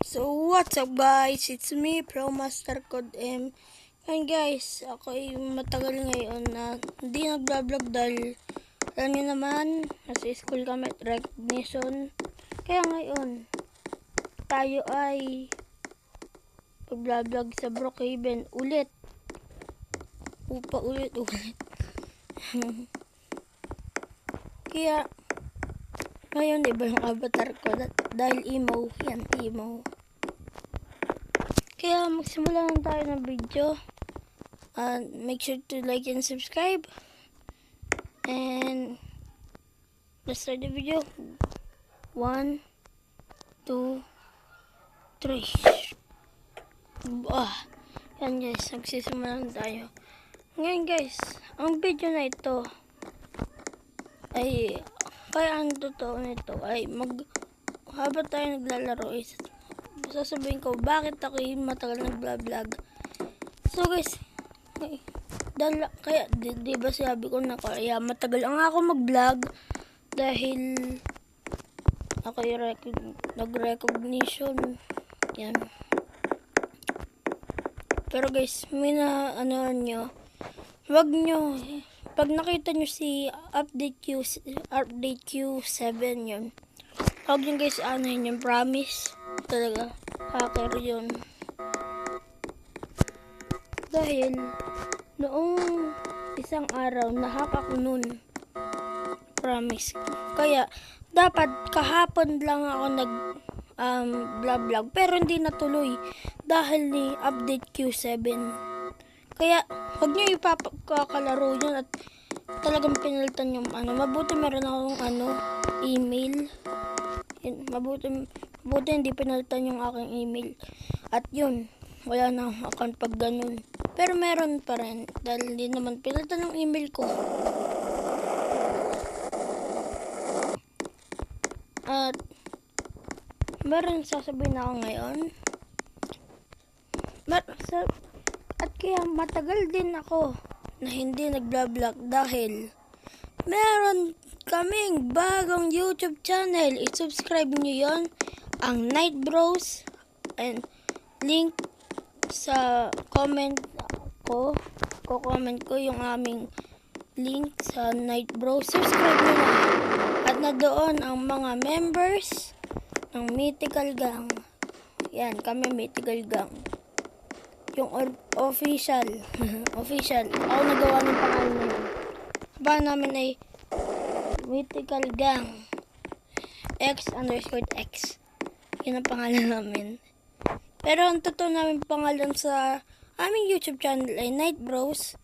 So, what's up guys? It's me, Pro Master Code M. And guys, ako ay matagal ngayon na hindi nagbablog dahil alam niyo naman, nasa school kami at recognition. Kaya ngayon, tayo ay pagbablog sa Brookhaven ulit. Ulit. Kaya, ngayon iba yung avatar ko dahil emo. Yan, emo. Kaya magsimula lang tayo ng video. Make sure to like and subscribe. And let's start the video. 1, 2, 3. Yan guys, magsisimula lang tayo. Ngayon guys, ang video na ito ay kaya ang totoo nito ay habang tayo naglalaro is sasabihin ko bakit ako yung matagal nag-vlog. So guys, kaya di ba sabi ko na kaya matagal ang ako mag-vlog dahil ako yung nag-recognition. Yan. Pero guys, may na nyo, wag nyo pag nakita nyo si update Q7 yun, huwag nyo guys anahin yung promise. Talaga, hacker yun. Dahil, noong isang araw, nahack ako nun. Promise. Kaya, dapat kahapon lang ako vlog, pero hindi natuloy. Dahil ni update Q7. Kaya, huwag nyo ipapakalaro yun at talagang pinalitan yung mabuti meron akong email. Mabuti hindi pinalitan yung aking email. At yun, wala na akong account pag ganun. Pero meron pa rin dahil hindi naman pinalitan yung email ko. At meron sasabihin ako ngayon. At kaya matagal din ako na hindi nag-vlog dahil meron kaming bagong YouTube channel. I-subscribe nyo yon, ang Night Bros, and link sa comment ko. Ko-comment ko yung aming link sa Night Bros. Subscribe nyo na. At na doon ang mga members ng Mythical Gang. Yan, kami Mythical Gang. Yung official. Official. Ako nagawa ng pangalan naman. Ba namin ay Mythical Gang X_X. Yun ang pangalan namin. Pero ang totoo namin pangalan sa aming YouTube channel ay Night Bros.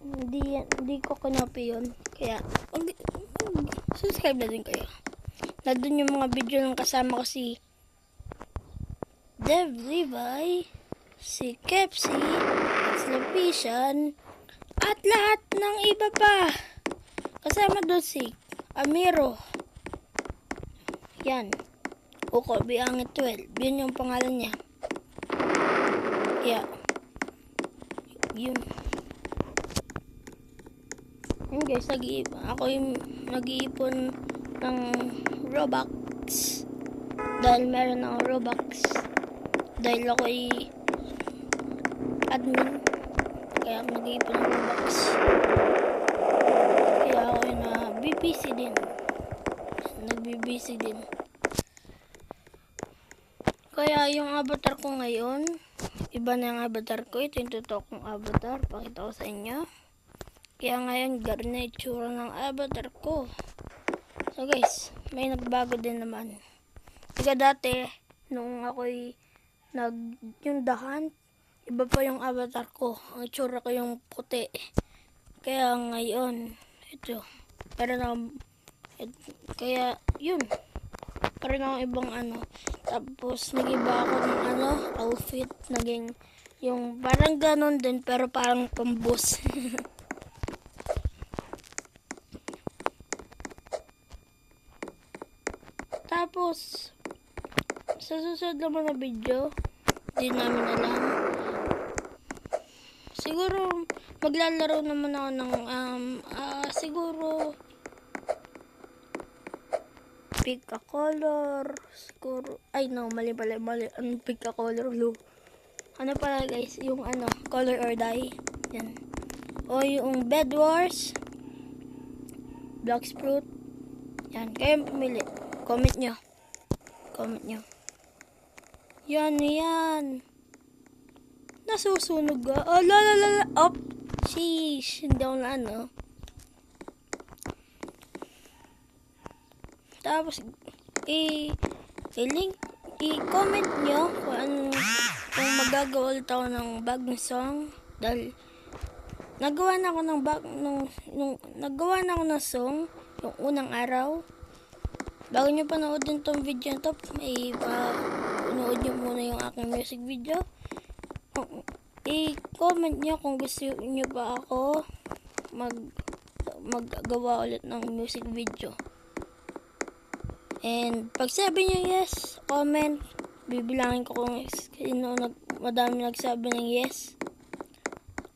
Hindi ko kinopi yun. Kaya subscribe na din kayo. Nandun yung mga video ng kasama ko si Dev Levi, si Kepsi, Slapishan, at lahat ng iba pa. Kasama doon si Amiro. Yan. Uko Biangit 12. Yun yung pangalan niya. Yeah. Yun. Yun guys, ako yung nag-iipon ng Robux. Dahil meron ng Robux. Dahil ako ay admin. Kaya ako nag-iipon ng Robux. Kaya ako ay nag-BBC din. Kaya yung avatar ko ngayon, iba na yung avatar ko. Ito yung totoo kong avatar. Pakita ko sa inyo. Kaya ngayon, gano'n na itsura ng avatar ko. So guys, may nagbago din naman. Kaya dati, nung ako'y yung dahan, iba pa yung avatar ko. Ang itsura ko yung puti. Kaya ngayon, ito. Pero kaya yun. Parang akong ibang Tapos nag-iba ako ng outfit. Naging yung parang ganon din pero parang pambus. Tapos sa susunod naman na video, di namin alam. Siguro maglalaro naman ako ng siguro pick a color. Siguro, ay no, mali. Ano pick a color? Blue. Ano pala guys, yung ano, color or die. Yan. O yung Bed Wars. Blox Fruit. Yan, kayo pumili. Comment nyo. Yan. Nasusunog ka. Oh, la. Op. Sheesh. Hindi ako na ano. Tapos, i-comment nyo kung magagawa ulit ako ng bagong song. Dahil, nagawa na ako ng song yung unang araw. Bago nyo panoodin tong video na to, may panood nyo muna yung aking music video. I-comment nyo kung gusto nyo ba ako maggawa ulit ng music video. And pag sabi nyo yes, comment, bibilangin ko kung sino madami nagsabi ng yes.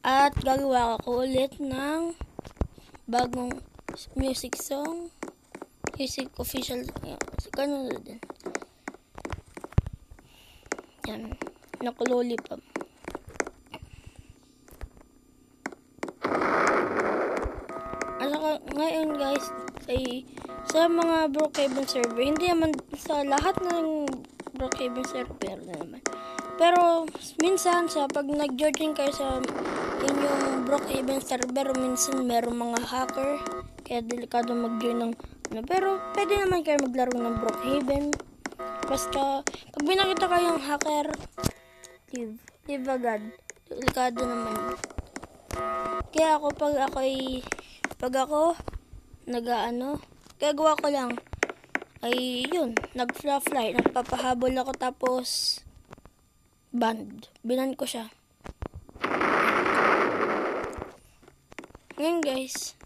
At gagawa ko ulit ng bagong music song, music official, ganun din. Yan, nakulollipop. Ngayon guys, ay sa mga Brookhaven server, hindi naman sa lahat ng Brookhaven server na naman. Pero minsan pag nag-join kayo sa inyong Brookhaven server, minsan merong mga hacker, kaya delikado mag-join ng ano. Pero pwede naman kayo maglaro ng Brookhaven. Basta pag binakita kayong hacker, leave agad. Delikado naman. Kaya ako pag ako gagawa ko lang ay yun, nag-fly, nagpapahabol ako tapos binan ko siya. Ngayon guys,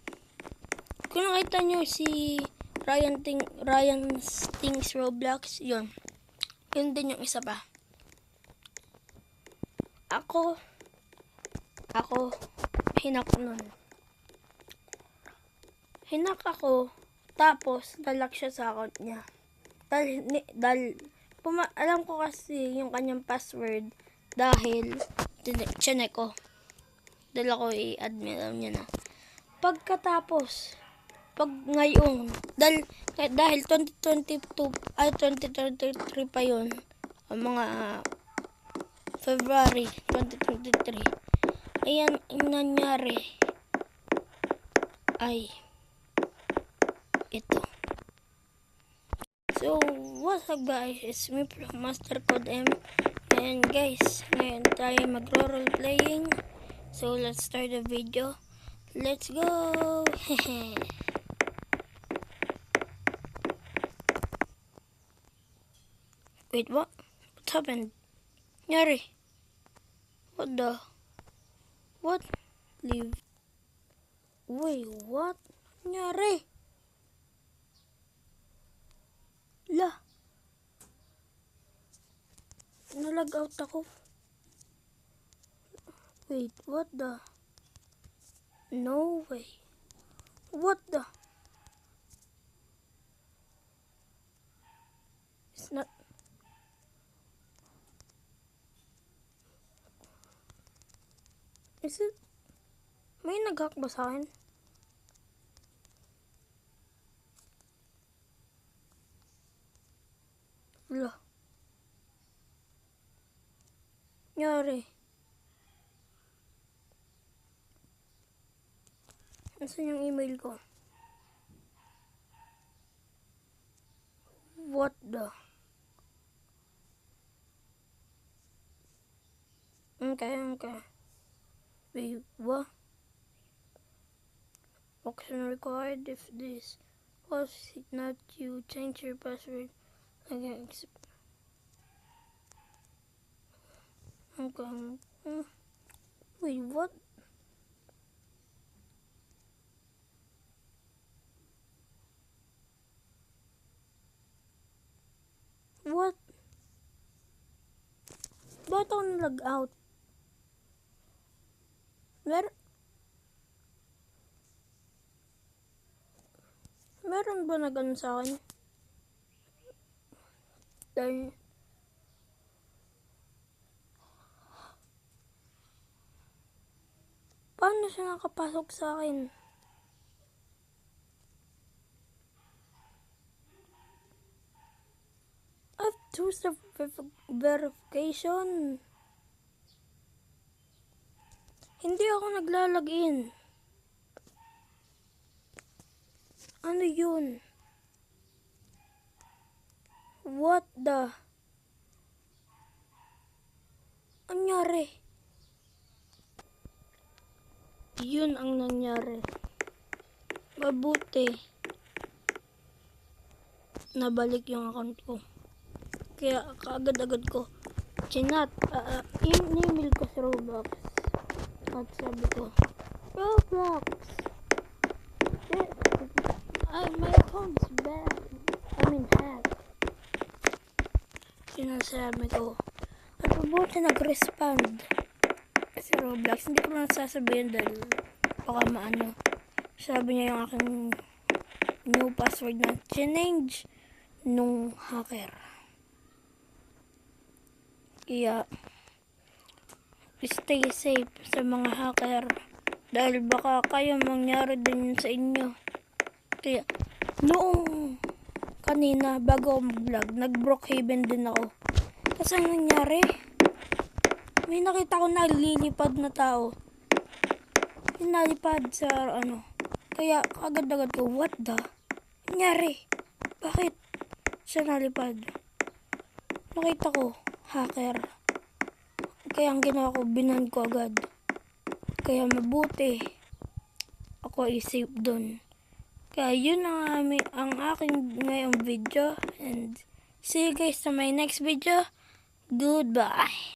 kung nakita nyo si Ryan Stings Roblox, yun din yung isa pa. Ako hinak ako, tapos nalock siya sa account niya. Alam ko kasi yung kanyang password dahil chinek ko. Dahil ako i-admin, alam niya na. Pagkatapos, ngayon, dahil 2022 ay 2023 pa yun, ang mga February 2023, ayan, yung nangyari ay ito. So, what's up guys? It's me, Master Code M. And guys, ngayon tayo magro-role playing. So, let's start the video. Let's go! Wait, what? What happened? Nyari? What? Leave. Wait, what? Nyari? Nalag out ako. Wait, what the? No way. What the? It's not. Is it? May nag-hack ba sa akin? Nyari. Nasaan yung email ko? What the? Okay. Wait, what? Action required if this was not you. Change your password. Okay. Wait, what? What? Ba't ako nag out? Meron ba na ganun sa akin? Dahil paano siya nakapasok sa akin? I've two-step verification. Hindi ako naglalagin. Ano yun? What the? Anyari? Yun ang nangyari. Mabuti nabalik yung account ko. Kaya kaagad-agad ko chinat, in-email ko sa Roblox. At sabi ko, Roblox, my account is bad. Hacked. Sinasabi ko. At mabuti nag-respond sa Roblox. Hindi ko na sasabihin dahil baka maano. Sabi niya yung aking new password na change nung hacker. Kaya stay safe sa mga hacker dahil baka kayo mangyari din sa inyo. Kaya noong kanina bago ako mag-vlog, nag-Brookhaven din ako. Kasi ang nangyari, may nakita ko na lilipad na tao. Nalipad sa ano. Kaya agad-agad ko, what the? Nangyari? Bakit siya nalipad? Nakita ko, hacker. Kaya ang ginawa ko, binan ko agad. Kaya mabuti ako i-save dun. Kaya yun ang aking ngayong video. And see you guys sa my next video. Goodbye.